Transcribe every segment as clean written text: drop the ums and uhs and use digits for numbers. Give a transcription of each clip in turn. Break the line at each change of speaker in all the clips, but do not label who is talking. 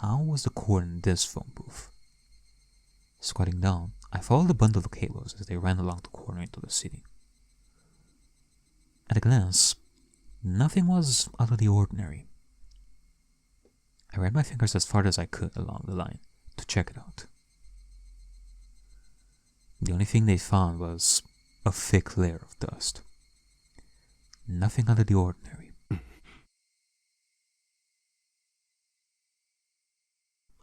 How was the cord in this phone booth? Squatting down, I followed the bundle of cables as they ran along the corner into the city. At a glance, nothing was out of the ordinary. I ran my fingers as far as I could along the line to check it out. The only thing they found was a thick layer of dust. Nothing out of the ordinary.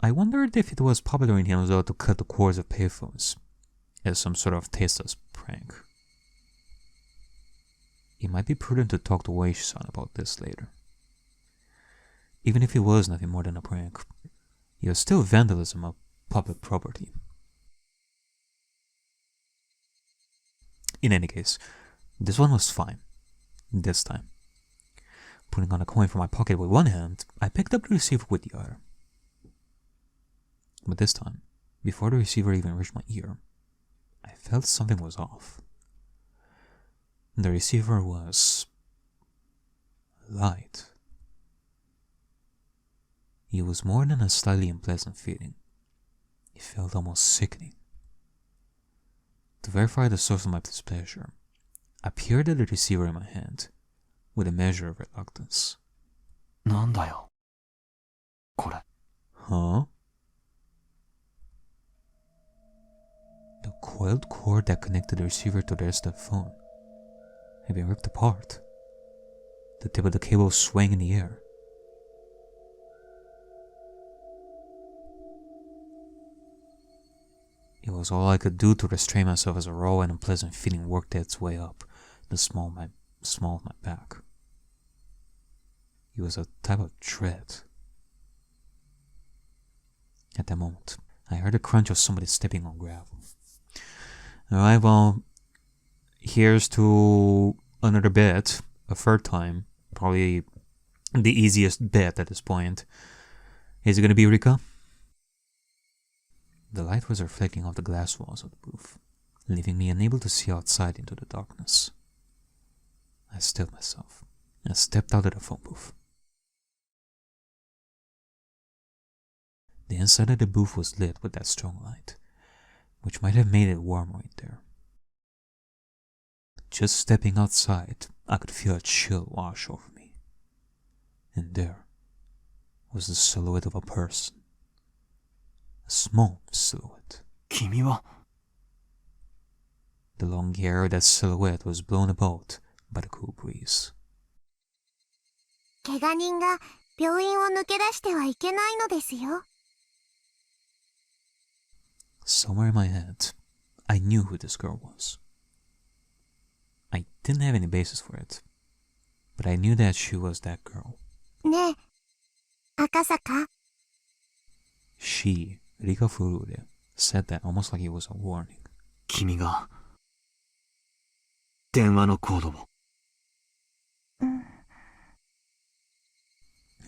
I wondered if it was popular in Hinamizawa to cut the cords of payphones as some sort of tasteless prank. It might be prudent to talk to Wei-san about this later. Even if it was nothing more than a prank, it was still vandalism of public property. In any case, this one was fine. This time. Putting on a coin from my pocket with one hand, I picked up the receiver with the other. But this time, before the receiver even reached my ear, I felt something was off. The receiver was light. It was more than a slightly unpleasant feeling. It felt almost sickening. To verify the source of my displeasure, I peered at the receiver in my hand with a measure of reluctance.
なんだよ、これ。
Huh? The coiled cord that connected the receiver to the rest of the phone had been ripped apart. The tip of the cable swaying in the air. It was all I could do to restrain myself as a raw and unpleasant feeling worked its way up the small of my back. It was a type of dread. At that moment, I heard the crunch of somebody stepping on gravel. Alright, well, here's to another bet, a third time, probably the easiest bet at this point. Is it gonna be Rika? The light was reflecting off the glass walls of the booth, leaving me unable to see outside into the darkness. I stilled myself and stepped out of the phone booth. The inside of the booth was lit with that strong light, which might have made it warmer in there. Just stepping outside, I could feel a chill wash over me. And there was the silhouette of a person. A small silhouette.
君は
The long hair of that silhouette was blown about by the cool breeze.
怪我人が病院を抜け出してはいけないのですよ。
Somewhere in my head, I knew who this girl was. I didn't have any basis for it, but I knew that she was that girl.
ねえ、赤坂。
She, Rika Furure, said that almost like it was a warning.
君が電話のコードを。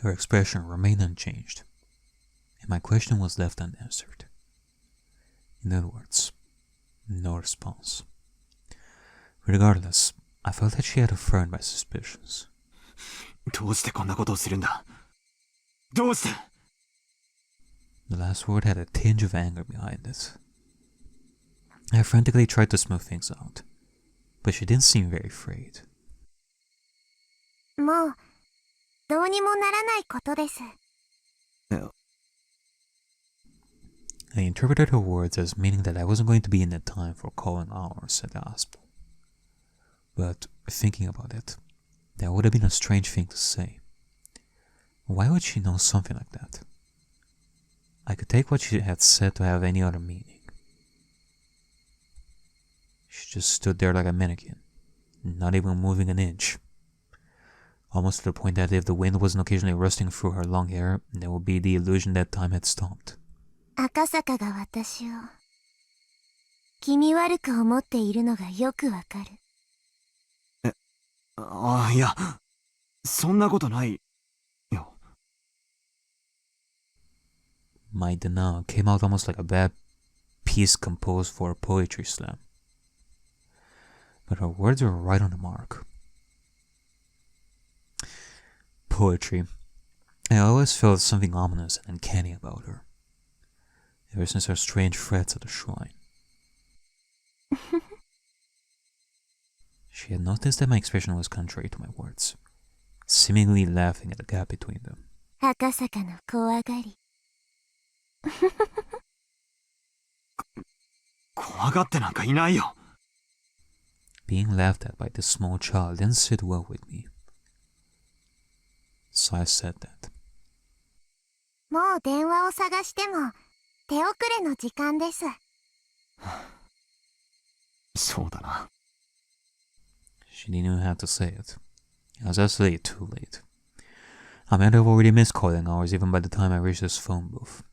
Her expression remained unchanged, and my question was left unanswered. In other words, no response. Regardless, I felt that she had affirmed my suspicions.
どうしてこんなことをするんだ。どうして。
The last word had a tinge of anger behind it. I frantically tried to smooth things out, but she didn't seem very afraid.
もうどうにもならないことです。
I interpreted her words as meaning that I wasn't going to be in the time for calling hours at the hospital. But thinking about it, that would have been a strange thing to say. Why would she know something like that? I could take what she had said to have any other meaning. She just stood there like a mannequin, not even moving an inch. Almost to the point that if the wind wasn't occasionally rusting through her long hair, there would be the illusion that time had stopped.
赤坂が私を気味悪く思っているのがよくわかる。
ああ、いや、そんなことないよ。
My denial came out almost like a bad piece composed for a poetry slam. But her words were right on the mark. Poetry, I always felt something ominous and uncanny about her, ever since her strange threats at the shrine. She had noticed that my expression was contrary to my words, seemingly laughing at the gap between them.
赤坂の怖がり。
怖がってなんかいないよ。
Being laughed at by this small child didn't sit well with me. So I said that.
もう電話を探しても手遅れの時間です。
そうだな。
She didn't know how to say it. I was just late, too late. I might have already missed calling hours even by the time I reached this phone booth.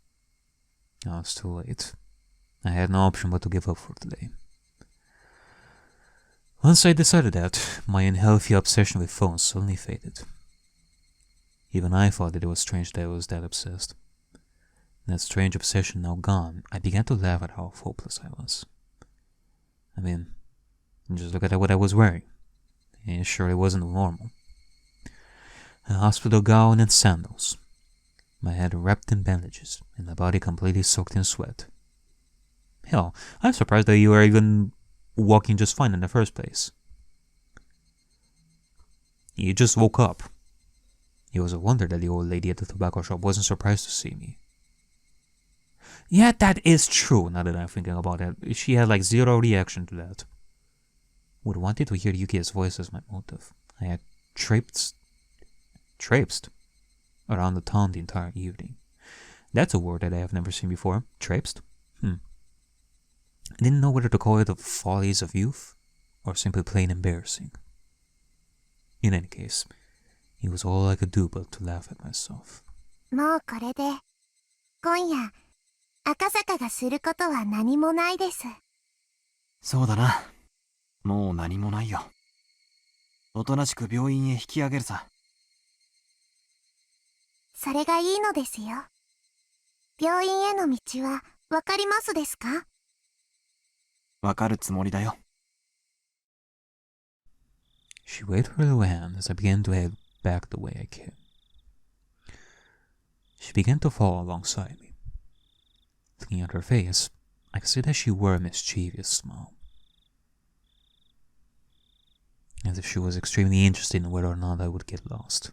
I was too late. I had no option but to give up for today. Once I decided that, my unhealthy obsession with phones suddenly faded. Even I thought that it was strange that I was that obsessed. That strange obsession now gone, I began to laugh at how hopeless I was. I mean, just look at what I was wearing. It surely wasn't normal. A hospital gown and sandals. My head wrapped in bandages, and my body completely soaked in sweat. Hell, I'm surprised that you were even walking just fine in the first place. You just woke up. It was a wonder that the old lady at the tobacco shop wasn't surprised to see me. Yeah, that is true, now that I'm thinking about it. She had like zero reaction to that. Would wanted to hear Yuki's voice as my motive. I had traipsed around the town the entire evening. That's a word that I have never seen before. Traipsed? I didn't know whether to call it the follies of youth, or simply plain embarrassing. In any case, it was all I could do but to laugh at myself.
もうこれで今夜赤坂がすることは何もないです。
そうだな。もう何もないよ。おとなしく病院へ引き上げるさ。
それがいいのですよ。病院への道はわかりますですか？
わかるつもりだよ。
She waved her little hand as I began to head back the way I came. She began to follow alongside me. Looking at her face, I could see that she wore a mischievous smile, as if she was extremely interested in whether or not I would get lost.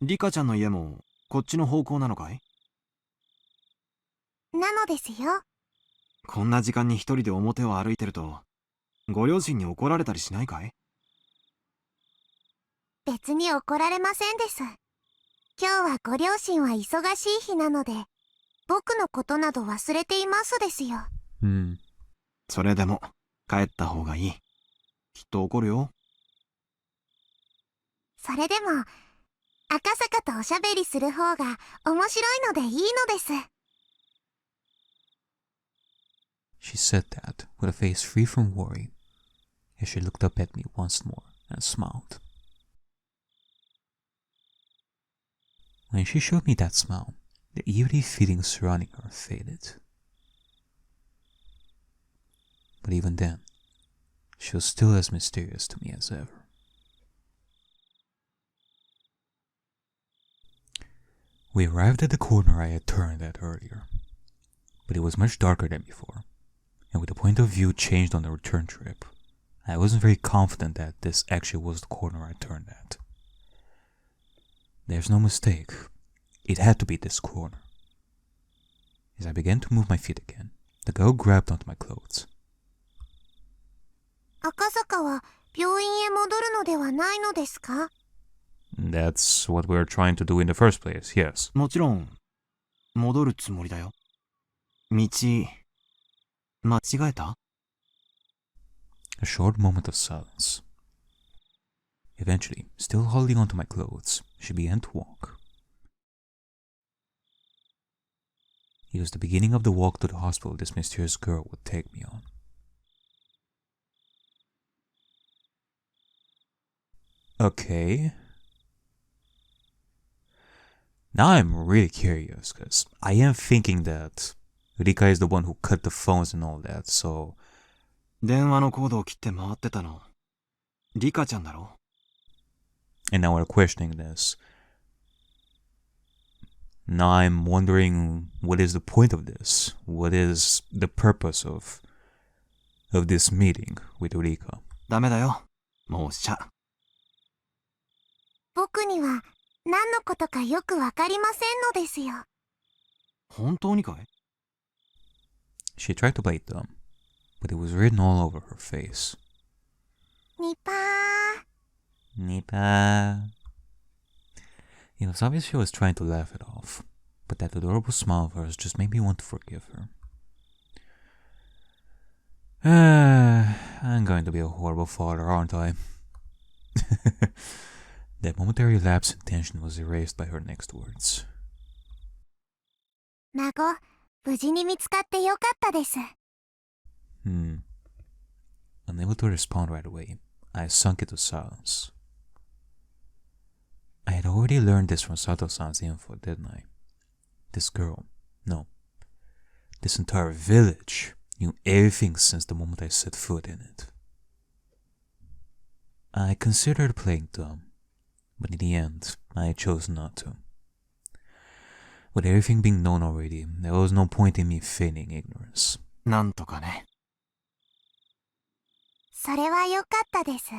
リカちゃんの家もこっちの方向なのかい？
なのですよ。
こんな時間に一人で表を歩いてると、ご両親に怒られたりしないかい？
別に怒られませんです。今日はご両親は忙しい日なので、僕のことなど忘れていますですよ。
それでも帰った方がいい。きっと怒るよ。
それでも赤坂とおしゃべりする方が面白いのでいいのです。
She said that with a face free from worry, as she looked up at me once more and smiled. When she showed me that smile, the eerie feeling surrounding her faded. But even then, she was still as mysterious to me as ever. We arrived at the corner I had turned at earlier, but it was much darker than before, and with the point of view changed on the return trip, I wasn't very confident that this actually was the corner I turned at. There's no mistake. It had to be this corner. As I began to move my feet again, the girl grabbed onto my clothes.
赤坂は病院へ戻るのではないのですか？
That's what we were trying to do in the first place, yes.
もちろん、戻るつもりだよ。道、間違えた？
A short moment of silence. Eventually, still holding onto my clothes, she began to walk. It was the beginning of the walk to the hospital this mysterious girl would take me on. Okay. Now I'm really curious, because I am thinking that Rika is the one who cut the phones and all that, so...
電話のコードを切って回ってたの、リカちゃんだろ？
And now we're questioning this. Now I'm wondering, what is the point of this? What is the purpose of this meeting with Rika?
ダメだよ。もうしちゃ。
僕には何のことかよくわかりませんのですよ。
本当にかい？
She tried to play dumb, but it was written all over her face.
ニパー。
Nipa. It was obvious she was trying to laugh it off, but that adorable smile of hers just made me want to forgive her. I'm going to be a horrible father, aren't I? That momentary lapse in tension was erased by her next words.
孫、無事に見つかってよかったです。
Unable to respond right away, I sunk into silence. I had already learned this from Sato-san's info, didn't I? This girl, no, this entire village knew everything since the moment I set foot in it. I considered playing dumb, but in the end, I chose not to. With everything being known already, there was no point in me feigning ignorance.
なんとかね。
それはよかったです。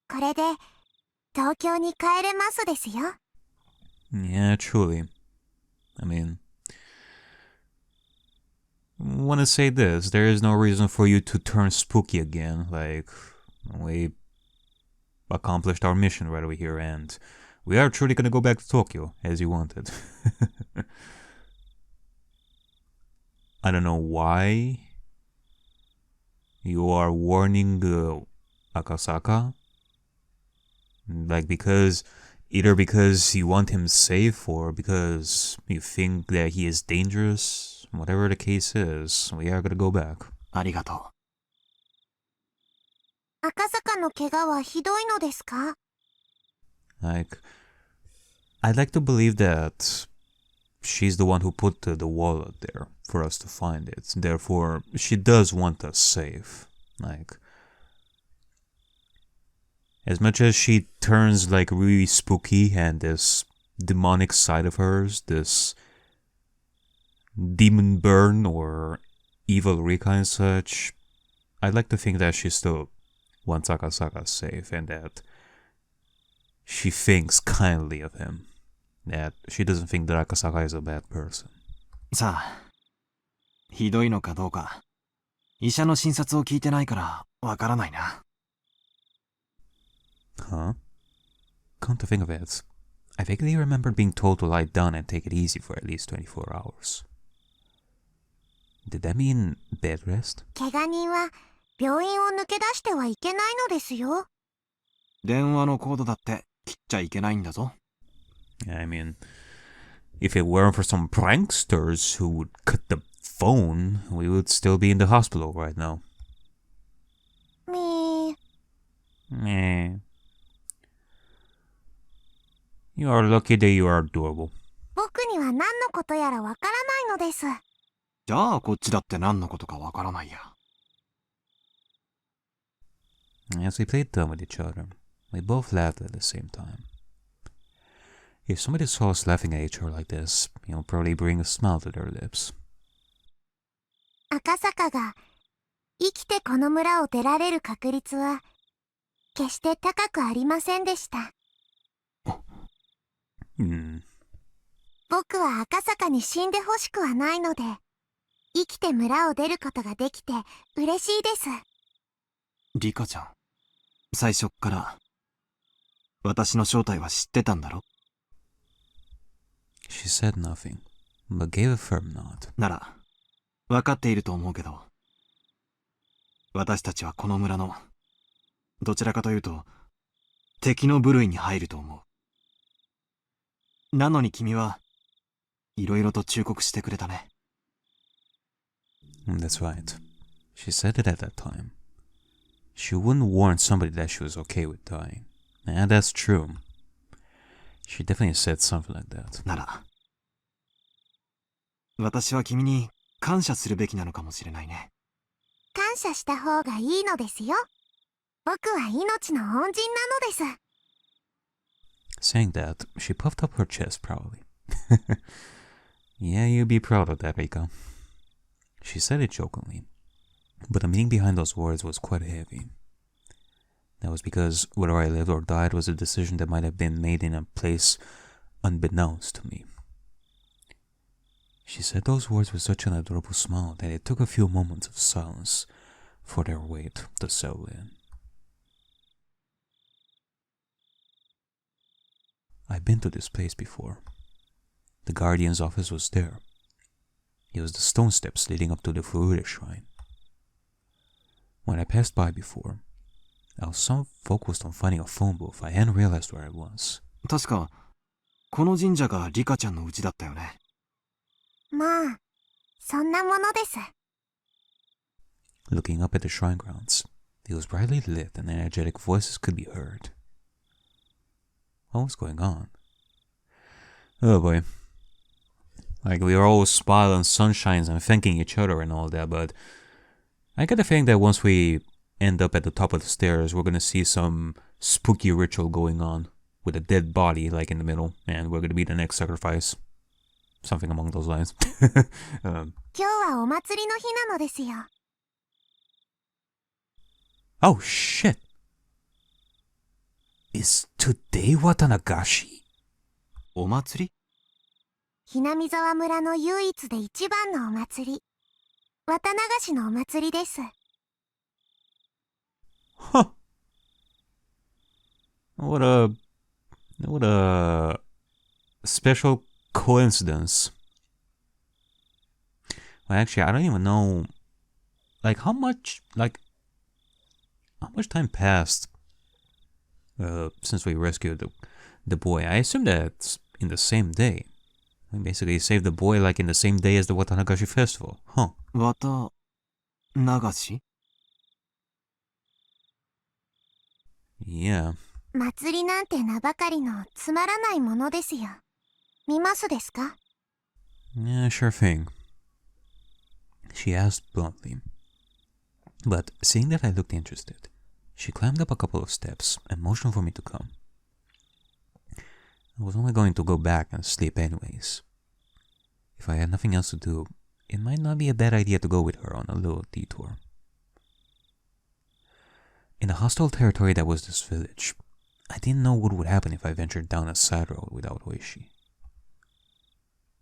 これで東京に帰れますですよ。
Yeah, truly. I mean, I want to say this, there is no reason for you to turn spooky again, like, we accomplished our mission right over here, and we are truly gonna go back to Tokyo, as you wanted. I don't know why you are warning Akasaka. Like, either because you want him safe or because you think that he is dangerous. Whatever the case is, we are gonna go back.
ありがと
赤坂の怪我はひどいのですか？
Like, I'd like to believe that she's the one who put the wallet there for us to find it. Therefore, she does want us safe. Like, as much as she turns like really spooky and this demonic side of hers, this demon burn or evil Rika and such, I'd like to think that she still wants Akasaka safe and that she thinks kindly of him. That she doesn't think that Akasaka is a bad person.
う。さあ、ひどいのかどうか、医者の診察を聞いてないからわからないな。
Huh? Come to think of it, I vaguely remembered being told to lie down and take it easy for at least 24 hours. Did that mean bed rest?
怪我人は病院を抜け出してはいけないのですよ。
電話のコードだって切っちゃいけないんだぞ。
I mean, if it weren't for some pranksters who would cut the phone, we would still be in the hospital right now.
みー。
Meh. You are lucky that you are adorable.
僕には何のことやらわからないのです。
じゃあこっちだって何のことかわからないや。
As we played dumb with each other, we both laughed at the same time. If somebody saw us laughing at each other like this, it would probably bring a smile to their lips.
赤坂が生きてこの村を出られる確率は決して高くありませんでした。僕は赤坂に死んでほしくはないので、生きて村を出ることができて嬉しいです。
リカちゃん、最初っから私の正体は知ってたんだろ？
She said nothing, but gave a firm nod.
なら、分かっていると思うけど、私たちはこの村の、どちらかというと、敵の部類に入ると思う。なのに君は、いろいろと忠告してくれたね。
That's right. She said it at that time. She wouldn't warn somebody that she was okay with dying. And that's true. She definitely said something like that.
なら、私は君に感謝するべきなのかもしれないね。
感謝した方がいいのですよ。僕は命の恩人なのです。
Saying that, she puffed up her chest proudly, Yeah, you'd be proud of that, Rika. She said it jokingly, but the meaning behind those words was quite heavy. That was because whether I lived or died was a decision that might have been made in a place unbeknownst to me. She said those words with such an adorable smile that it took a few moments of silence for their weight to settle in. I've been to this place before. The Guardian's office was there. It was the stone steps leading up to the Furuta shrine. When I passed by before, I was so focused on finding a phone booth I hadn't realized where I was.
確か、この神社がリカちゃんの家だったよね。
まあ、そんなものです。
Looking up at the shrine grounds, it was brightly lit and energetic voices could be heard. What was going on? Oh boy. Like, we were always smiling sunshines and thanking each other and all that, but I get the feeling that once we end up at the top of the stairs, we're gonna see some spooky ritual going on with a dead body, like, in the middle, and we're gonna be the next sacrifice. Something along those lines.
今日はお祭りの日なのですよ。
Oh shit! Is today Watanagashi?
お祭り？Hinamizawa
村の唯一で一番のお祭り。綿流しのお祭りです。
Huh. What a special coincidence. Well, actually, I don't even know, like, how much time passed since we rescued the boy. I assume that's in the same day. We basically saved the boy like in the same day as the Watanagashi festival. Huh.
綿流し？
Yeah.
祭りなんて名ばかりのつまらないものですよ。見ますですか？
Yeah, sure thing. She asked bluntly. But seeing that I looked interested, she climbed up a couple of steps and motioned for me to come. I was only going to go back and sleep anyways. If I had nothing else to do, it might not be a bad idea to go with her on a little detour. In the hostile territory that was this village, I didn't know what would happen if I ventured down a side road without Oishi.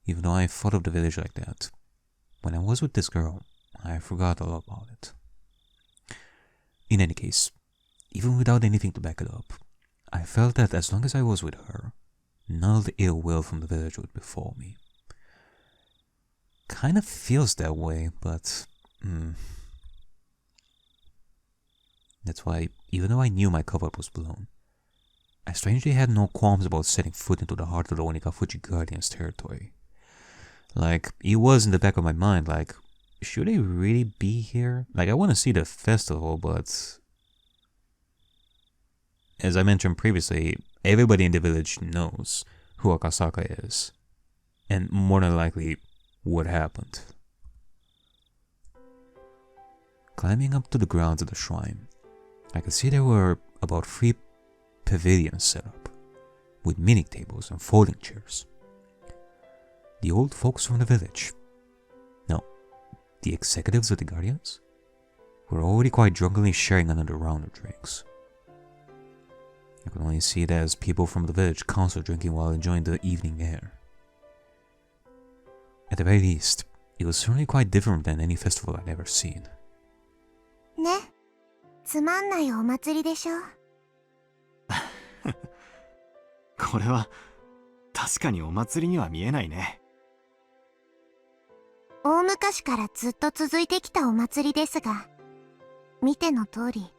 Even though I thought of the village like that, when I was with this girl, I forgot all about it. In any case, even without anything to back it up, I felt that as long as I was with her, none of the ill will from the village would befall me. Kind of feels that way, but that's why, even though I knew my cover was blown, I strangely had no qualms about setting foot into the heart of the Onikafuji Guardian's territory. Like, it was in the back of my mind, like, should they really be here? Like, I want to see the festival, but as I mentioned previously, everybody in the village knows who Akasaka is, and more than likely, what happened. Climbing up to the grounds of the shrine, I could see there were about 3 pavilions set up, with mini tables and folding chairs. The old folks from the village, no, the executives of the Guardians, were already quite drunkenly sharing another round of drinks. I could only see it as people from the village council drinking while enjoying the evening air. At the very least, it was certainly quite different than any festival I'd ever seen.
ね、つまんないお祭りでしょ。
これは確かにお祭りには見えないね。
大昔からずっと続いてきたお祭りですが、見ての通り、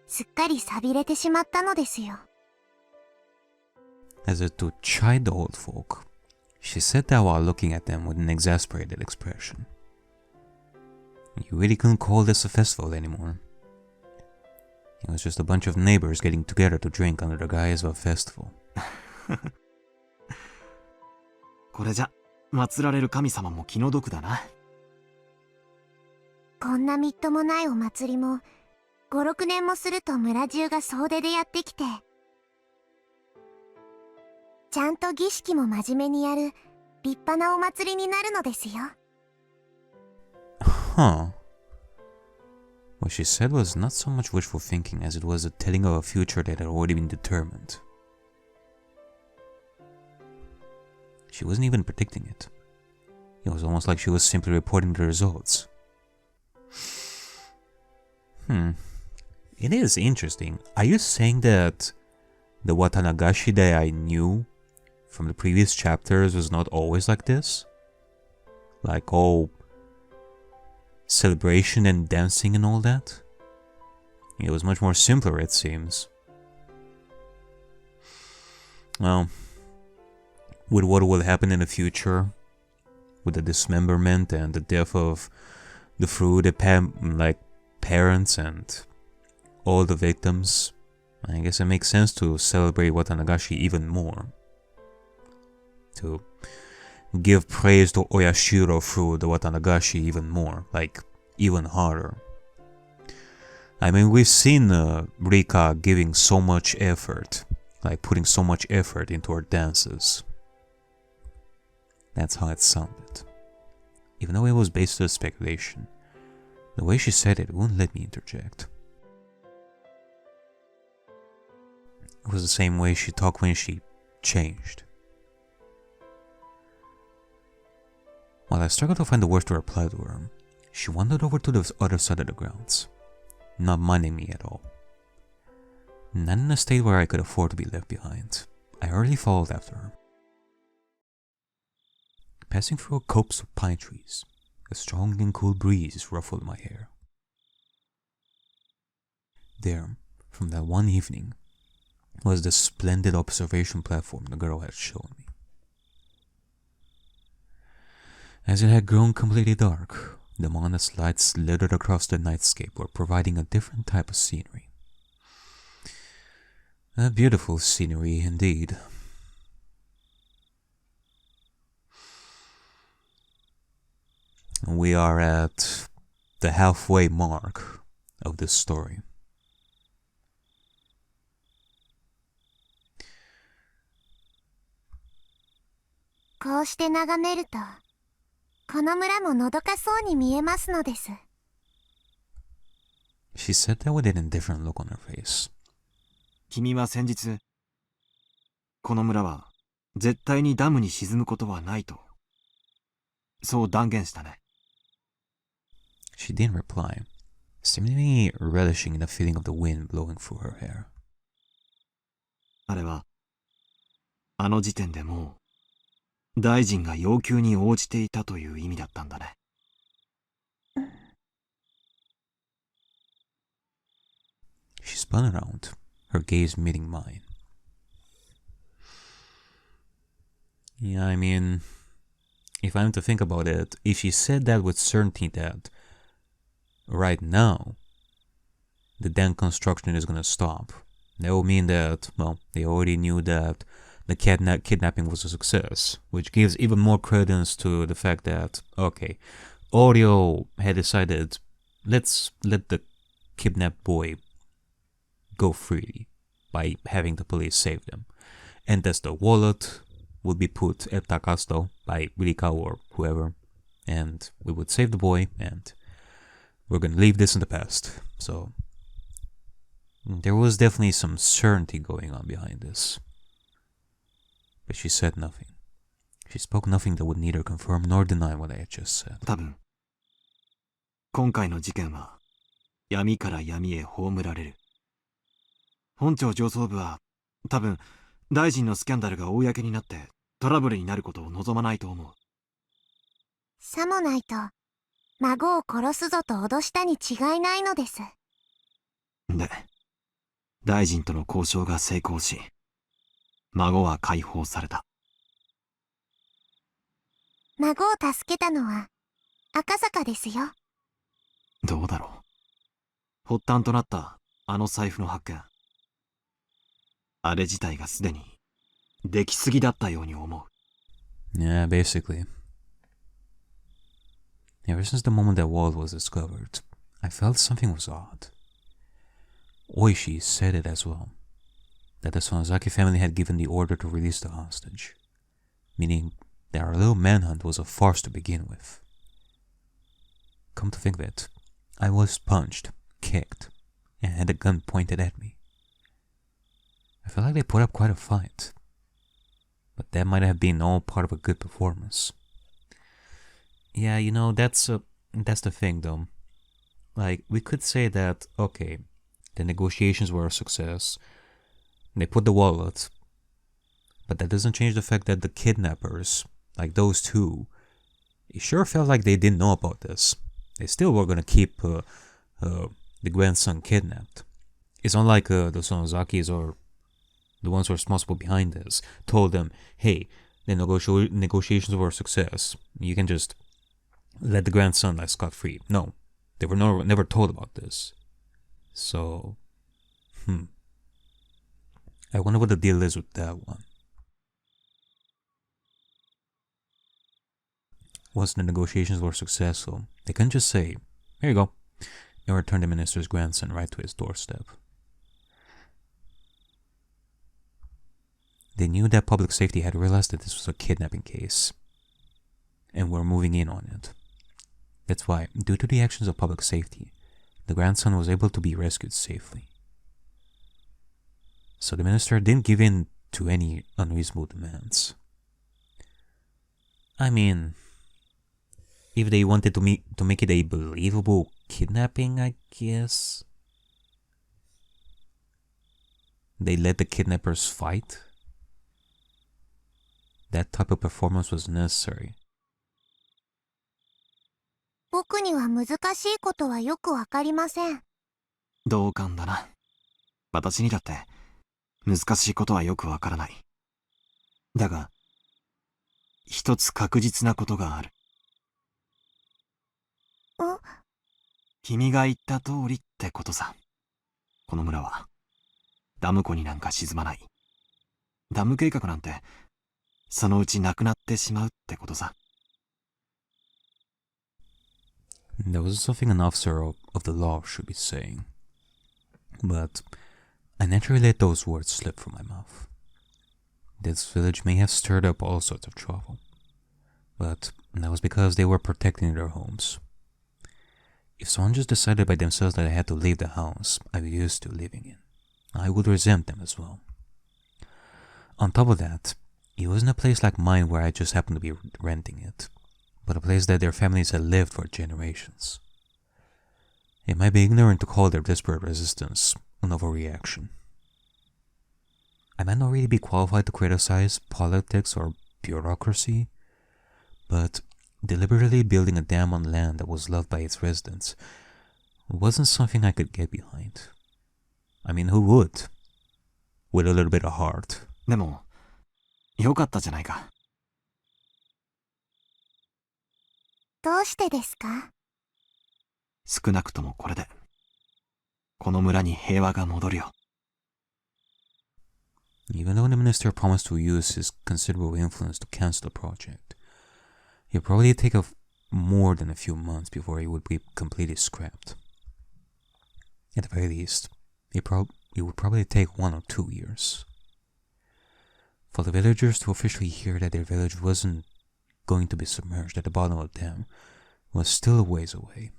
すっかり寂れてしまったのですよ。
As if to chide the old folk, she said that while looking at them with an exasperated expression. You really couldn't call this a festival anymore. It was just a bunch of neighbors getting together to drink under the guise of a festival.
これじゃ祀られる神様も気の毒だな。
こんなみっともないお祭りも5、6年もすると村中が総出でやってきて、ちゃんと儀式も真面目にやる立派なお祭りになるのですよ。
Huh. What she said was not so much wishful thinking as it was a telling of a future that had already been determined. She wasn't even predicting it. It was almost like she was simply reporting the results. It is interesting. Are you saying that the Watanagashi that I knew from the previous chapters was not always like this? Like all celebration and dancing and all that? It was much more simpler, it seems. Well, with what will happen in the future, with the dismemberment and the death of the fruit, parents and all the victims, I guess it makes sense to celebrate Watanagashi even more. To give praise to Oyashiro through the Watanagashi even more, even harder. I mean, we've seen Rika giving so much effort, putting so much effort into her dances. That's how it sounded. Even though it was based on speculation, the way she said it wouldn't let me interject. It was the same way she talked when she changed. While I struggled to find the words to reply to her, she wandered over to the other side of the grounds, not minding me at all. Not in a state where I could afford to be left behind, I hurriedly followed after her. Passing through a copse of pine trees, a strong and cool breeze ruffled my hair. There, from that one evening, was the splendid observation platform the girl had shown me. As it had grown completely dark, the modest lights slithered across the nightscape were providing a different type of scenery. A beautiful scenery indeed. We are at the halfway mark of this story.
こうして眺めると、この村ものどかそうに見えますのです。
She said that with an indifferent look on her face.
君は先日、この村は絶対にダムに沈むことはないと、そう断言したね。
She didn't reply, seemingly relishing the feeling of the wind blowing through her hair.
あれは、あの時点でもう、大臣が要求に応じていたという意味だったんだね。
She spun around, her gaze meeting mine. Yeah, I mean, if I'm to think about it, if she said that with certainty that right now the dam construction is gonna stop, that would mean that, well, they already knew that the kidnapping was a success, which gives even more credence to the fact that, okay, Oreo had decided, let's let the kidnapped boy go freely by having the police save them. And thus the wallet would be put at Takasto by Rika or whoever, and we would save the boy, and we're gonna leave this in the past. So there was definitely some certainty going on behind this. But she said nothing. She spoke nothing that would neither confirm nor deny what I had just said.
多分、今回の事件は闇から闇へ葬られる。本庁上層部は多分大臣のスキャンダルが公になってトラブルになることを望まないと思う。
さもないと、孫を殺すぞと脅したに違いないのです。
で、大臣との交渉が成功し、孫は解放された。
孫を助けたのは赤坂ですよ。
どうだろう。発端となったあの財布の発見。あれ自体がすでに出来すぎだったように思う。
Yeah, basically. Ever since the moment that wallet was discovered, I felt something was odd. Oishi said it as well. that the Sonozaki family had given the order to release the hostage, meaning that our little manhunt was a farce to begin with. Come to think of it, I was punched, kicked, and had a gun pointed at me. I felt like they put up quite a fight, but that might have been all part of a good performance. Yeah, that's the thing though. Like, we could say that, okay, the negotiations were a success, they put the wallet, but that doesn't change the fact that the kidnappers, like those two, it sure felt like they didn't know about this. They still were gonna keep the grandson kidnapped. It's not like the Sonozakis or the ones who are responsible behind this told them, hey, the negotiations were a success. You can just let the grandson scot-free. No, they were never told about this. So, I wonder what the deal is with that one. Once the negotiations were successful, they couldn't just say, here you go, and return the minister's grandson right to his doorstep. They knew that public safety had realized that this was a kidnapping case, and were moving in on it. That's why, due to the actions of public safety, the grandson was able to be rescued safely. So the minister didn't give in to any unreasonable demands. I mean, if they wanted to make it a believable kidnapping, I guess they let the kidnappers fight. That type of performance was necessary.
僕には難しいことはよくわかりません。
同感だな。私にだって難しいことはよくわからない。だが、一つ確実なことがある。君が言った通りってことさ。この村はダム湖になんか沈まない。ダム計画なんてそのうちなくなってしまうってことさ。
That was something an officer of the law should be saying. But I naturally let those words slip from my mouth. This village may have stirred up all sorts of trouble, but that was because they were protecting their homes. If someone just decided by themselves that I had to leave the house I was used to living in, I would resent them as well. On top of that, it wasn't a place like mine where I just happened to be renting it, but a place that their families had lived for generations. It might be ignorant to call their desperate resistance an overreaction. I might not really be qualified to criticize politics or bureaucracy, but deliberately building a dam on land that was loved by its residents wasn't something I could get behind. I mean, who would? With a little bit of heart.
でも、よかったじゃないか。
どうしてですか？
少なくともこれで、この村に平和が戻るよ。
Even though the minister promised to use his considerable influence to cancel the project, it would probably take more than a few months before it would be completely scrapped. At the very least, it would probably take 1 or 2 years. For the villagers to officially hear that their village wasn't going to be submerged at the bottom of the dam was still a ways away.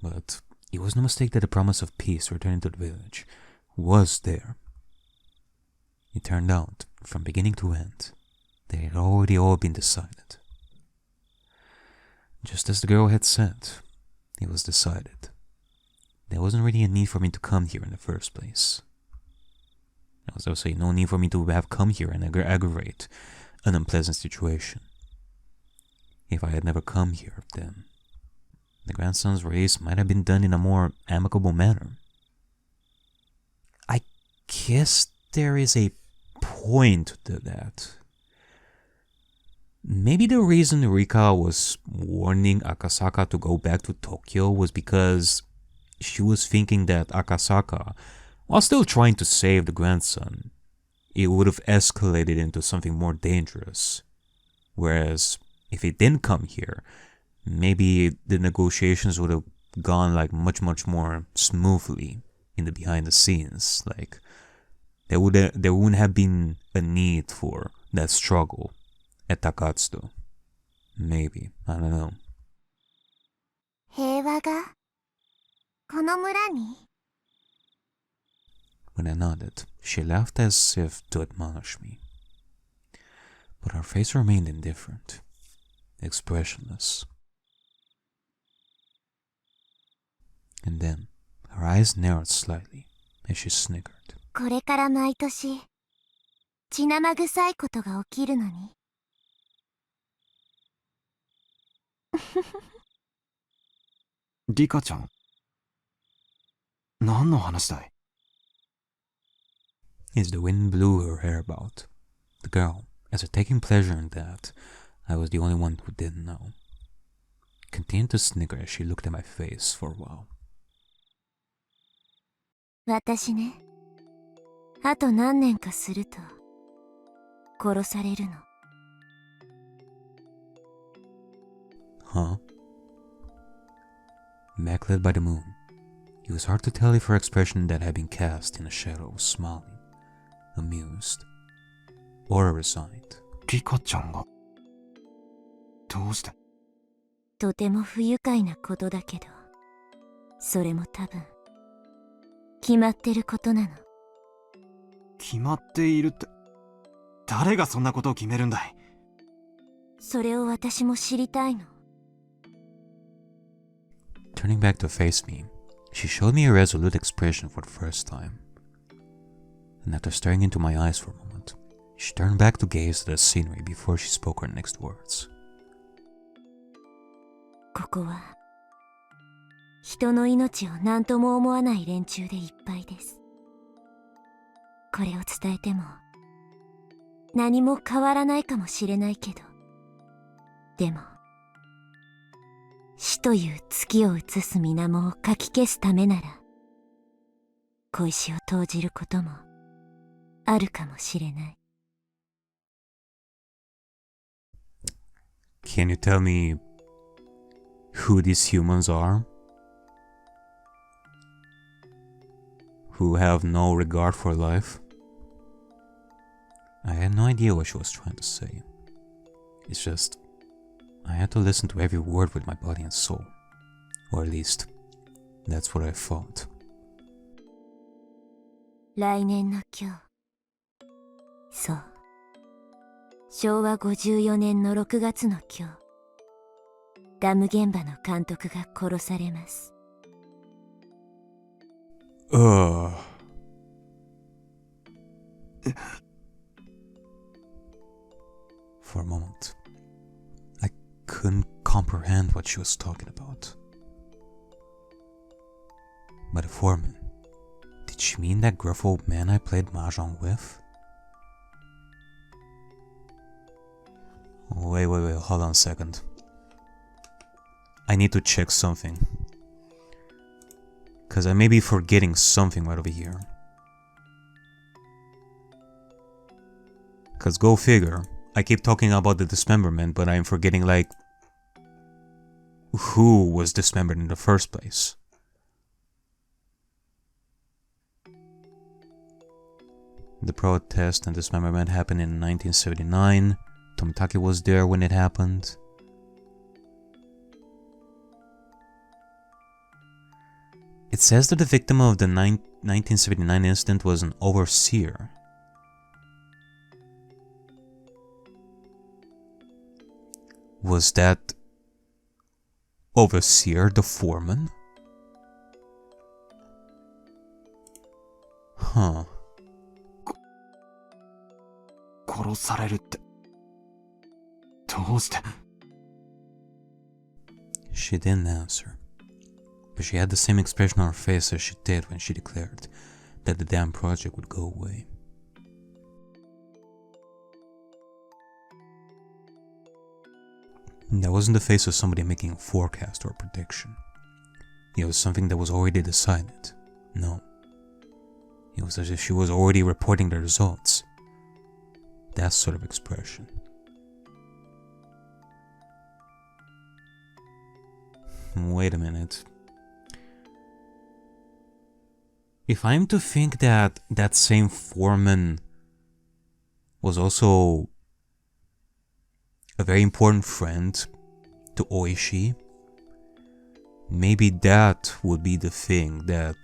But it was no mistake that the promise of peace returning to the village was there. It turned out, from beginning to end, that it had already all been decided. Just as the girl had said, it was decided. There wasn't really a need for me to come here in the first place. There was also no need for me to have come here and aggravate an unpleasant situation. If I had never come here, then the grandson's race might have been done in a more amicable manner. I guess there is a point to that. Maybe the reason Rika was warning Akasaka to go back to Tokyo was because she was thinking that Akasaka, while still trying to save the grandson, it would have escalated into something more dangerous. Whereas, if it didn't come here, maybe the negotiations would have gone much more smoothly in the behind the scenes. there wouldn't have been a need for that struggle at Takatsu. Maybe, I don't know.
平和がこの村に
When I nodded, she laughed as if to admonish me. But her face remained indifferent, expressionless. And then, her eyes narrowed slightly as she snickered.
これから毎年血生臭いことが起きるのに
リカちゃん、何の話だい？
As the wind blew her hair about, the girl, as if taking pleasure in that I was the only one who didn't know, continued to snicker as she looked at my face for a while.
私ね、あと何年かすると殺されるの。
Huh? Backlit by the moon, it was hard to tell if her expression that had been cast in a shadow was smiling, amused, or resigned.
リカちゃんがどうして？
とても不愉快なことだけど、それも多分決まってることなの。
決まっているって誰がそんなことを決めるんだい？
それを私も知りたいの。
Turning back to face me, she showed me a resolute expression for the first time. And after staring into my eyes for a moment, she turned back to gaze at the scenery before she spoke her next words.
ここは人の命を何とも思わない連中でいっぱいです。これを伝えても何も変わらないかもしれないけど、でも死という月を映す水面をかき消すためなら小石を投じることもあるかもしれない。
Can you tell me who these humans are? Who have no regard for life? I had no idea what she was trying to say. It's just, I had to listen to every word with my body and soul. Or at least, that's what I thought.
来年の今日、そう、昭和54年の6月の今日、ダム現場の監督が殺されます。
For a moment, I couldn't comprehend what she was talking about. But the foreman, did she mean that gruff old man I played mahjong with? Wait, hold on a second. I need to check something. Cause I may be forgetting something right over here. Cause go figure, I keep talking about the dismemberment, but I'm forgetting like who was dismembered in the first place. The protest and dismemberment happened in 1979. Tomitake was there when it happened. It says that the victim of the 1979 incident was an overseer. Was that overseer the foreman? Huh.
殺されるって。どうして？
She didn't answer, but she had the same expression on her face as she did when she declared that the damn project would go away. That wasn't the face of somebody making a forecast or a prediction. It was something that was already decided. No. It was as if she was already reporting the results. That sort of expression. Wait a minute. If I'm to think that that same foreman was also a very important friend to Oishi, maybe that would be the thing that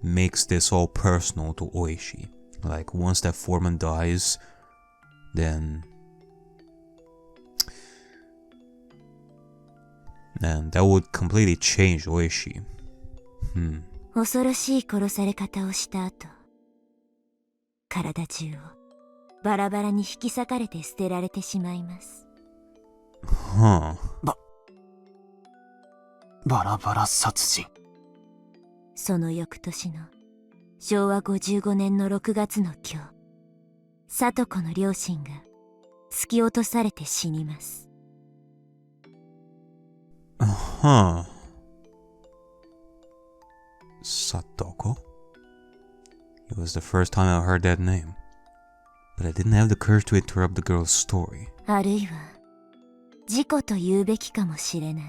makes this all personal to Oishi. Like, once that foreman dies, then that would completely change Oishi.
恐ろしい殺され方をした後、体中をバラバラに引き裂かれて捨てられてしまいます。
Huh.
バラバラ殺人。
その翌年の昭和55年の6月の今日、聡子の両親が突き落とされて死にます。
Huh. Satoko? It was the first time I heard that name, but I didn't have the courage to interrupt the girl's story.
あるいは事故と言うべきかもしれない。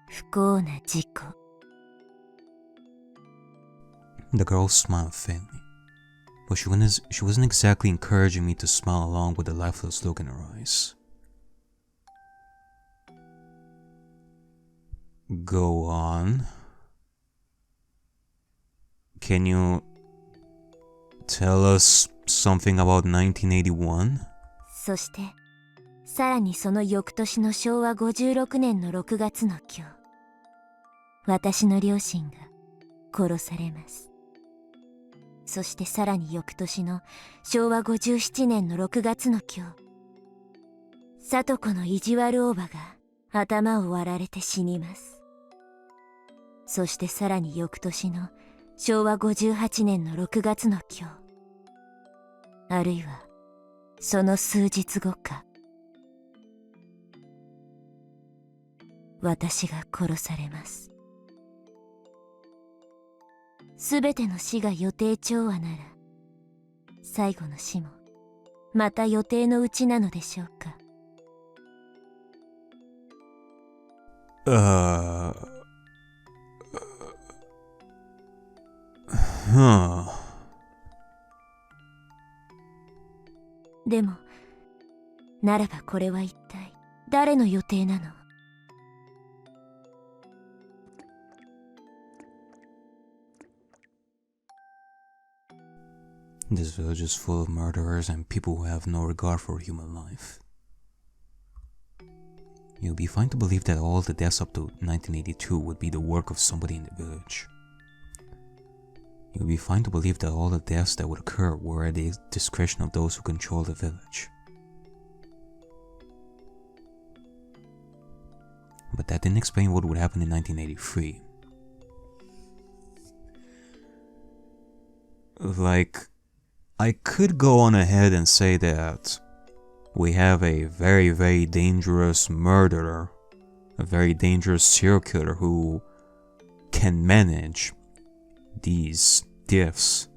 不幸な事故。
The girl smiled faintly, but she wasn't exactly encouraging me to smile along with the lifeless look in her eyes. Go on. Can you tell us something about 1981?
そしてさらにその翌年の昭和56年の6月の今日、私の両親が殺されます。そしてさらに翌年の昭和57年の6月の今日、聡子の意地悪おばが頭を割られて死にます。そしてさらに翌年の昭和58年の6月の今日、あるいはその数日後か、私が殺されます。すべての死が予定調和なら、最後の死もまた予定のうちなのでしょうか。でも、ならばこれは一体誰の予定なの
？This village is full of murderers and people who have no regard for human life. You'll be fine to believe that all the deaths up to 1982 would be the work of somebody in the village. You'll be fine to believe that all the deaths that would occur were at the discretion of those who control the village. But that didn't explain what would happen in 1983. Like, I could go on ahead and say that we have a very, very dangerous murderer, a very dangerous serial killer who can manage these deaths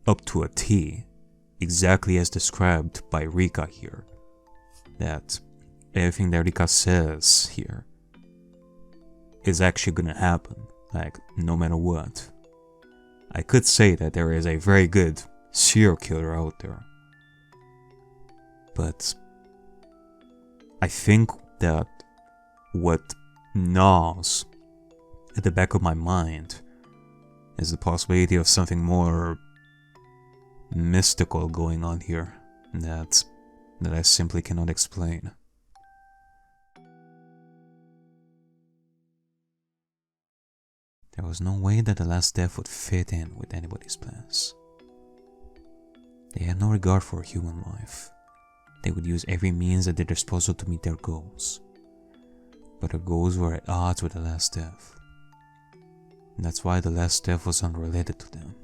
up to a T, exactly as described by Rika here. That everything that Rika says here is actually gonna happen, like, no matter what. I could say that there is a very good serial killer out there, but I think that what gnaws at the back of my mind is the possibility of something more mystical going on here that I simply cannot explain. There was no way that the last death would fit in with anybody's plans. They had no regard for human life. They would use every means at their disposal to meet their goals. But their goals were at odds with the last death. And that's why the last death was unrelated to them.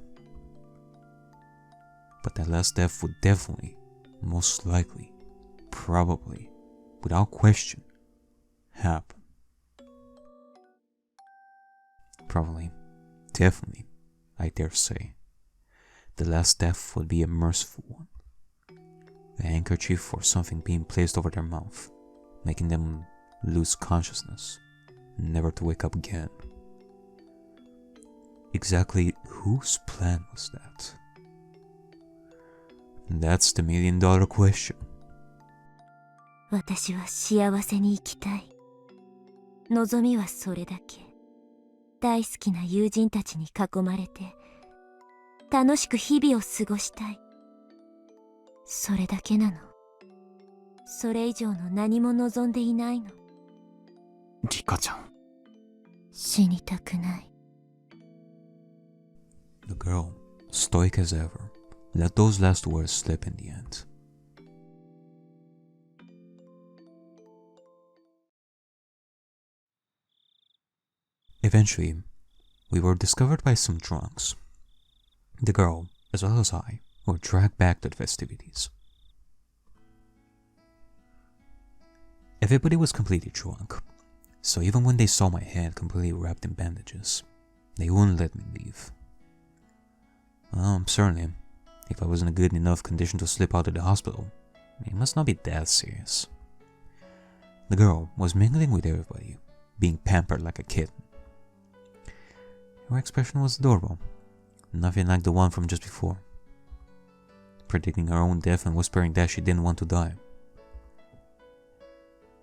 But that last death would definitely, most likely, probably, without question, happen. Probably, definitely, I dare say. The last death would be a merciful one. A handkerchief or something being placed over their mouth, making them lose consciousness, never to wake up again. exactly whose plan was that? That's the million-dollar question.
私は幸せに生きたい。望みはそれだけ。大好きな友人たちに囲まれて、楽しく日々を過ごしたい。それだけなの。それ以上の何も望んでいないの。
リカちゃん。
死にたくない。
The girl, stoic as ever, let those last words slip in the end. Eventually, we were discovered by some drunks. The girl, as well as I, were dragged back to the festivities. Everybody was completely drunk, so even when they saw my head completely wrapped in bandages, they wouldn't let me leave. Certainly, if I was in a good enough condition to slip out of the hospital, it must not be that serious. The girl was mingling with everybody, being pampered like a kitten. Her expression was adorable, nothing like the one from just before, predicting her own death and whispering that she didn't want to die.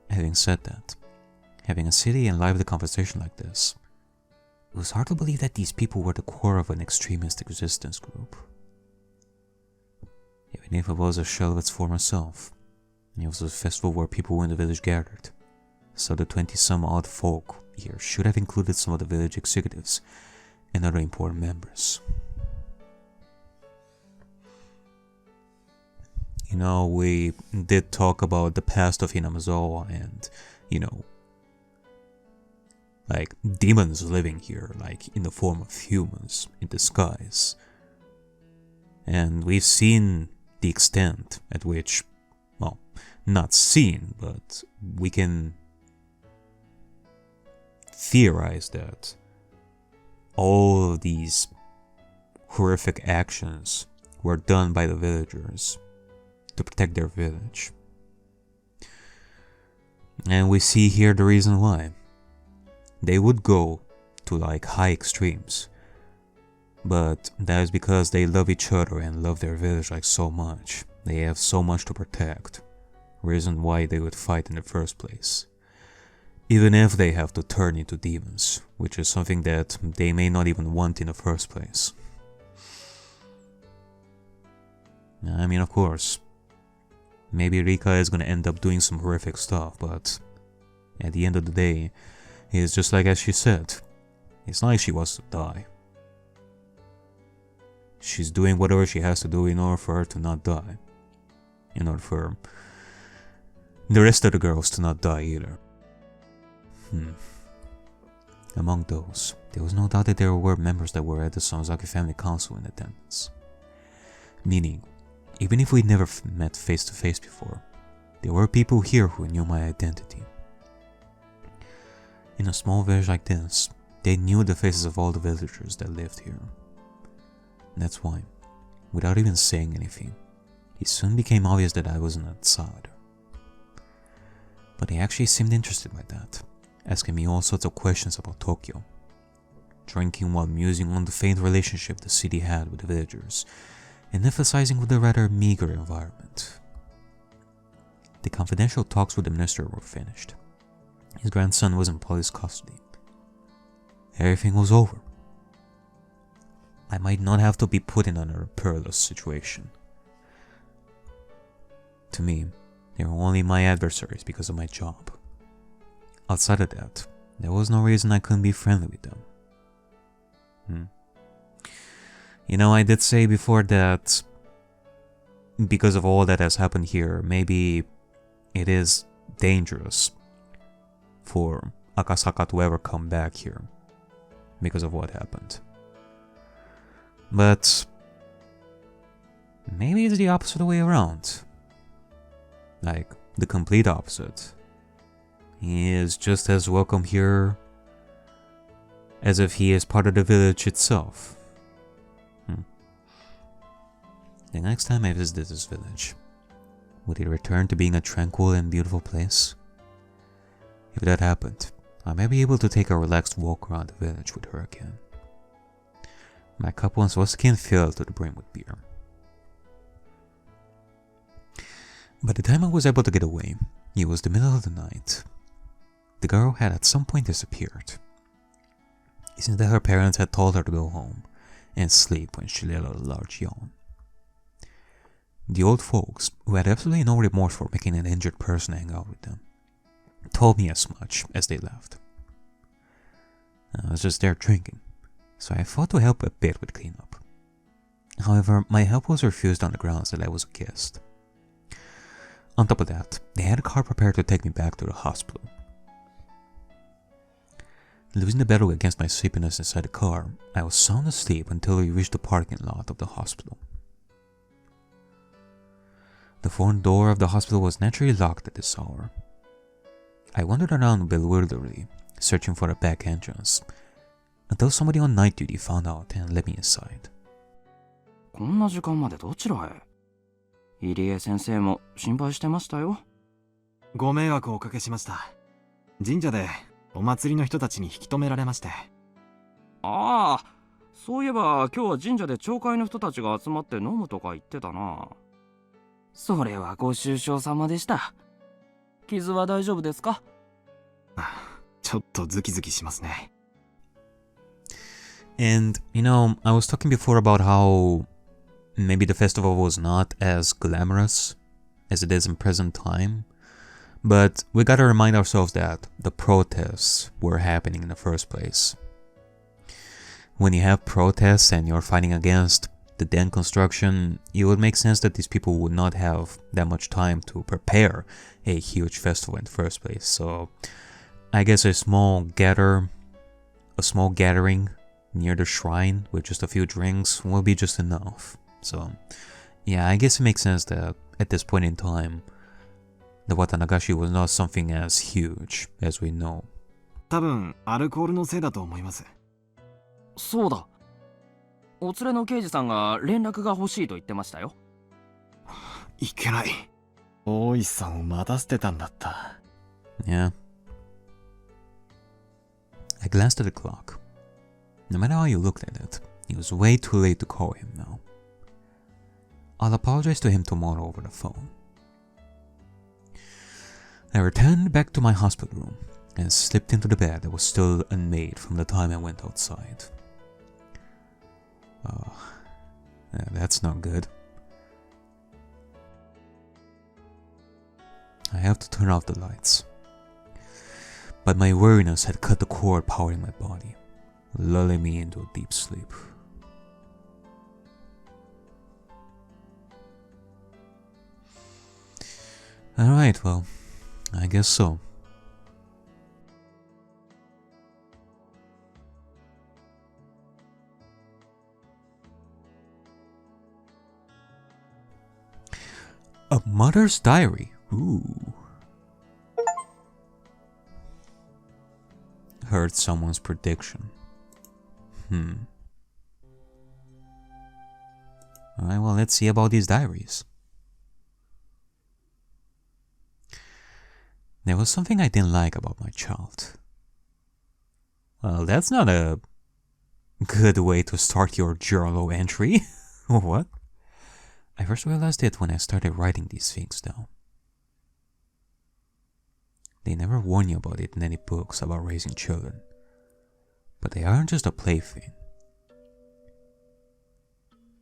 Having said that, having a silly and lively conversation like this, it was hard to believe that these people were the core of an extremist resistance group. Even if it was a shell of its former self, it was a festival where people in the village gathered, so the 20-some-odd folk here should have included some of the village executives and other important members. You know, we did talk about the past of Hinamizawa and, like demons living here, like in the form of humans in disguise. And we've seen the extent at which, well, not seen, but we can theorize that all of these horrific actions were done by the villagers to protect their village. And we see here the reason why. They would go to like high extremes, but that is because they love each other and love their village like so much. They have so much to protect, reason why they would fight in the first place. Even if they have to turn into demons, which is something that they may not even want in the first place. I mean, of course, maybe Rika is gonna end up doing some horrific stuff, but at the end of the day, it's just like as she said, it's not like she wants to die. She's doing whatever she has to do in order for her to not die. In order for the rest of the girls to not die either. Among those, there was no doubt that there were members that were at the Sonozaki family council in attendance. Meaning, even if we'd never met face to face before, there were people here who knew my identity. In a small village like this, they knew the faces of all the villagers that lived here. That's why, without even saying anything, it soon became obvious that I was an outsider. But they actually seemed interested by that, asking me all sorts of questions about Tokyo, drinking while musing on the faint relationship the city had with the villagers, and emphasizing with the rather meager environment. The confidential talks with the minister were finished. His grandson was in police custody. Everything was over. I might not have to be put in another perilous situation. To me, they were only my adversaries because of my job. Outside of that, there was no reason I couldn't be friendly with them. I did say before that because of all that has happened here, maybe it is dangerous for Akasaka to ever come back here because of what happened. But maybe it's the opposite way around. Like, the complete opposite. He is just as welcome here as if he is part of the village itself. The next time I visited this village, would it return to being a tranquil and beautiful place? If that happened, I might be able to take a relaxed walk around the village with her again. My cup once was again filled to the brim with beer. By the time I was able to get away, it was the middle of the night. The girl had at some point disappeared. It seems that her parents had told her to go home and sleep when she let out a large yawn. The old folks, who had absolutely no remorse for making an injured person hang out with them, told me as much as they left. I was just there drinking, so I thought to help a bit with cleanup. However, my help was refused on the grounds that I was a guest. On top of that, they had a car prepared to take me back to the hospital. Losing the battle against my sleepiness inside the car, I was sound asleep until we reached the parking lot of the hospital. The front door of the hospital was naturally locked at this hour. I wandered around bewilderedly, searching for a back entrance, until somebody on night duty found out and let me inside.
こんな時間までどちらへ？入江先生も心配してましたよ。
ご迷惑をおかけしました。神社でお祭りの人たちに引き止められまして。
ああ、そういえば今日は神社で町会の人たちが集まって飲むとか言ってたな。それはご愁傷様でした。傷は大丈夫ですか？
ちょっとズキズキしますね。
And, I was talking before about how maybe the festival was not as glamorous as it is in present time, but we gotta remind ourselves that the protests were happening in the first place. When you have protests and you're fighting against the dam construction, it would make sense that these people would not have that much time to prepare a huge festival in the first place. So I guess a small gathering near the shrine with just a few drinks will be just enough. So yeah, I guess it makes sense that at this point in time, the Watanagashi was not something as huge as we know.
多分アルコールのせいだと思います。
そうだ。お連れの刑事さんが連絡が欲しいと言ってましたよ。
いけない。大石さんを待たせてたんだった。
Yeah. I glanced at the clock. No matter how you looked at it, it was way too late to call him now. I'll apologize to him tomorrow over the phone. I returned back to my hospital room and slipped into the bed that was still unmade from the time I went outside. Oh, yeah, that's not good. I have to turn off the lights. But my weariness had cut the cord powering my body, lulling me into a deep sleep. Alright, well, I guess so. A mother's diary. Ooh. Heard someone's prediction. Alright, well, let's see about these diaries. There was something I didn't like about my child. Well, that's not a good way to start your journal entry. What? I first realized it when I started writing these things down. They never warn you about it in any books about raising children. But they aren't just a plaything.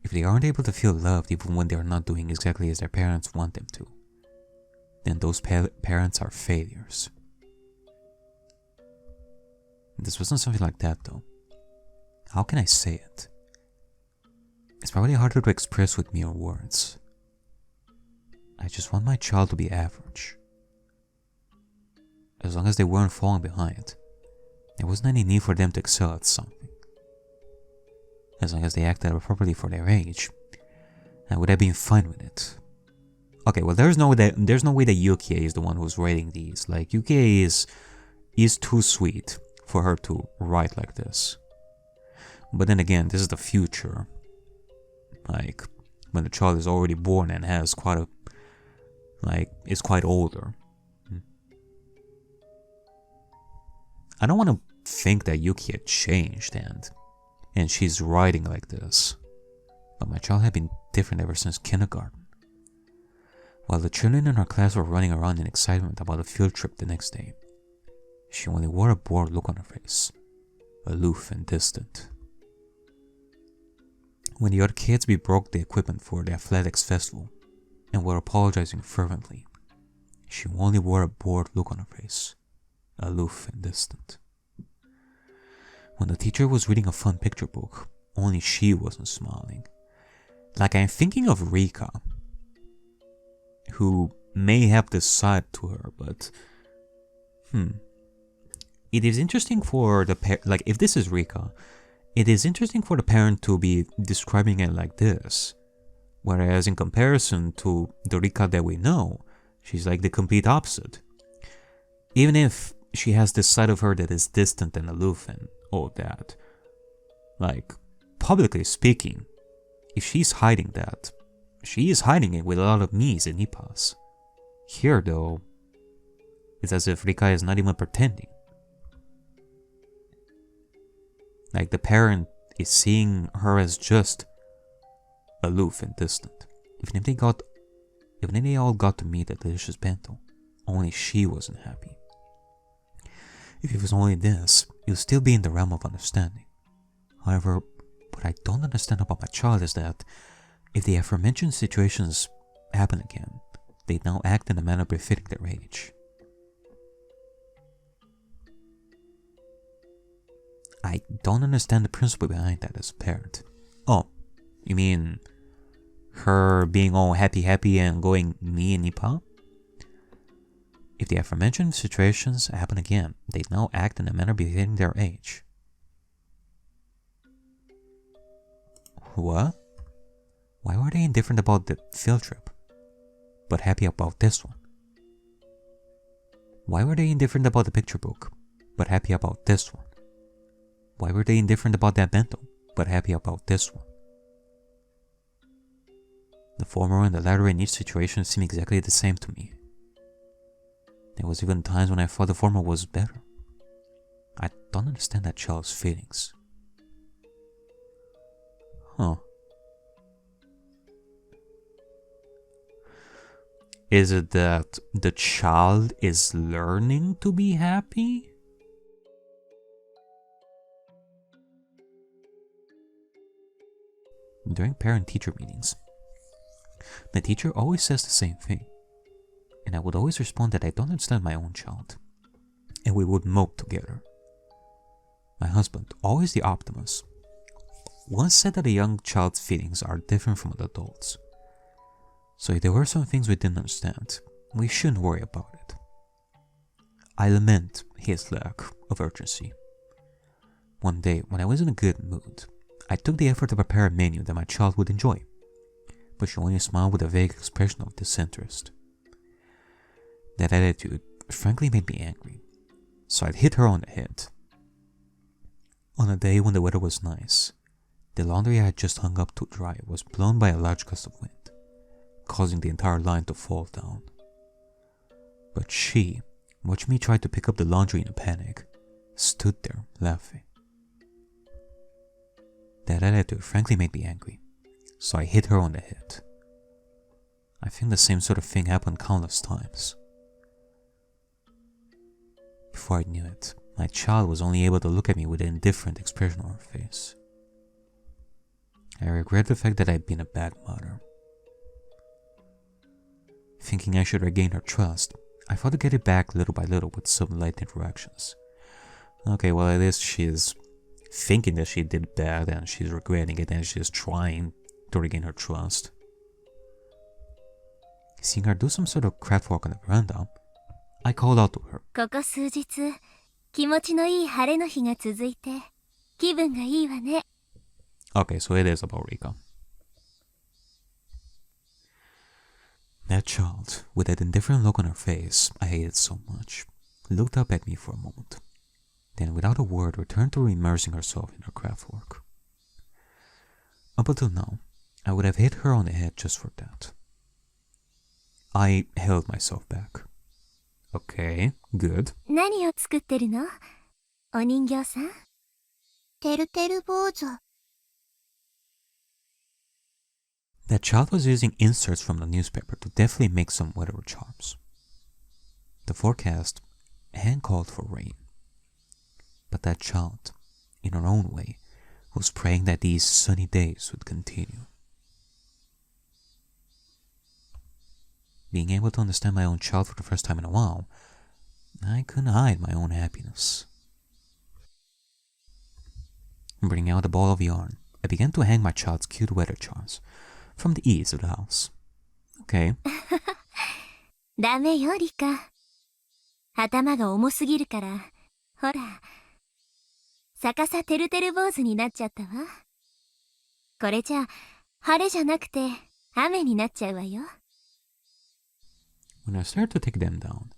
If they aren't able to feel loved even when they are not doing exactly as their parents want them to, then those parents are failures. This wasn't something like that though. How can I say it? It's probably harder to express with mere words. I just want my child to be average. As long as they weren't falling behind, there wasn't any need for them to excel at something. As long as they acted properly for their age, I would have been fine with it. Okay, well, there's no way that Yukie is the one who's writing these. Like, Yukie is too sweet for her to write like this. But then again, this is the future. Like, when the child is already born and has is quite older. I don't want to think that Yuki had changed, and and she's writing like this. But my child had been different ever since kindergarten. While the children in her class were running around in excitement about a field trip the next day, she only wore a bored look on her face, aloof and distant. When the other kids broke the equipment for the athletics festival and were apologizing fervently, she only wore a bored look on her face, aloof and distant. When the teacher was reading a fun picture book, only she wasn't smiling. Like, I'm thinking of Rika, who may have this side to her, but it is interesting for the like, if this is Rika, it is interesting for the parent to be describing it like this, whereas in comparison to the Rika that we know, she's like the complete opposite. Even if she has this side of her that is distant and aloof and all that, like, publicly speaking, if she's hiding that, she is hiding it with a lot of me's and ippas. Here, though, it's as if Rika is not even pretending. Like, the parent is seeing her as just aloof and distant. Even if they all got to meet a delicious bento, only she wasn't happy. If it was only this, it would still be in the realm of understanding. However, what I don't understand about my child is that if the aforementioned situations happen again, they now act in a manner befitting their age. I don't understand the principle behind that as a parent. Oh, you mean her being all happy and going me and Nipa? If the aforementioned situations happen again, they now act in a manner befitting their age. What? Why were they indifferent about the field trip, but happy about this one? Why were they indifferent about the picture book, but happy about this one? Why were they indifferent about that bento, but happy about this one? The former and the latter in each situation seem exactly the same to me. There was even times when I thought the former was better. I don't understand that child's feelings. Huh. Is it that the child is learning to be happy? During parent-teacher meetings, the teacher always says the same thing, and I would always respond that I don't understand my own child, and we would mope together. My husband, always the optimist, once said that a young child's feelings are different from an adult's. So if there were some things we didn't understand, we shouldn't worry about it. I lament his lack of urgency. One day, when I was in a good mood, I took the effort to prepare a menu that my child would enjoy, but she only smiled with a vague expression of disinterest. That attitude frankly made me angry, so I'd hit her on the head. On a day when the weather was nice, the laundry I had just hung up to dry was blown by a large gust of wind, causing the entire line to fall down. But she, watching me try to pick up the laundry in a panic, stood there laughing. That attitude frankly made me angry, so I hit her on the head. I think the same sort of thing happened countless times. Before I knew it, my child was only able to look at me with an indifferent expression on her face. I regret the fact that I'd been a bad mother. Thinking I should regain her trust, I thought to get it back little by little with some light interactions. Okay, well, at least she's thinking that she did bad and she's regretting it and she's trying to regain her trust. Seeing her do some sort of craft work on the veranda, I called out to her.
ここ数日、気持ちのいい晴れの日が続いて、気分がいいわね。
Okay, so it is about Rika. That child, with that indifferent look on her face I hated so much, looked up at me for a moment, then without a word returned to immersing herself in her craft work. Up until now, I would have hit her on the head just for that. I held myself back. Okay, good.
何を作ってるの？お人形さん？てるてる坊主。
That child was using inserts from the newspaper to definitely make some weather charms. The forecast had called for rain, but that child, in her own way, was praying that these sunny days would continue. Being able to understand my own child for the first time in a while, I couldn't hide my own happiness. Bringing out a ball of yarn, I began to hang my child's cute weather charms from the eaves of the house. Okay.
ダメよ、リカ。頭が重すぎるから、ほら、逆さてるてる坊主になっちゃったわ。これじゃ、晴れじゃなくて、雨になっちゃうわよ。
When I started to take them down,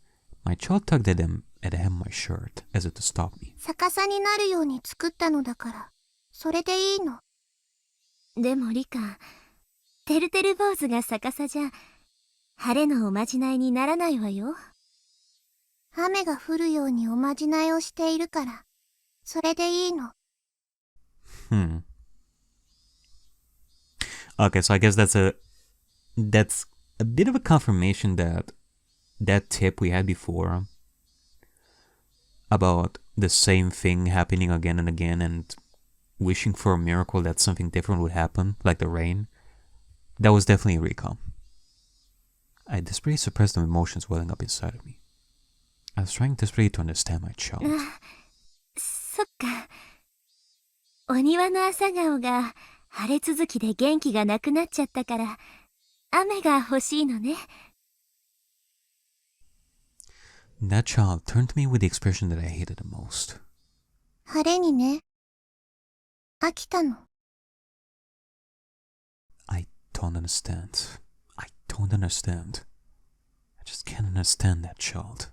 my child tugged at them at the hem of my shirt as if to stop me.
逆さになるように作ったのだから、それでいいの。でもリカ、てるてる坊主が逆さじゃ、晴れのおまじないにならないわよ。雨が降るようにおまじないをしているから、それでいいの。
Okay, so I guess that's a bit of a confirmation that tip we had before about the same thing happening again and again and wishing for a miracle that something different would happen, like the rain. That was definitely Rika. I desperately suppressed the emotions welling up inside of me. I was trying desperately to understand my child.
そっか。お庭の朝顔が晴れ続きで元気がなくなっちゃったから、雨が欲しいのね。
That child turned to me with the expression that I hated the most.
晴れにね。飽きたの。
I don't understand. I don't understand. I just can't understand that child.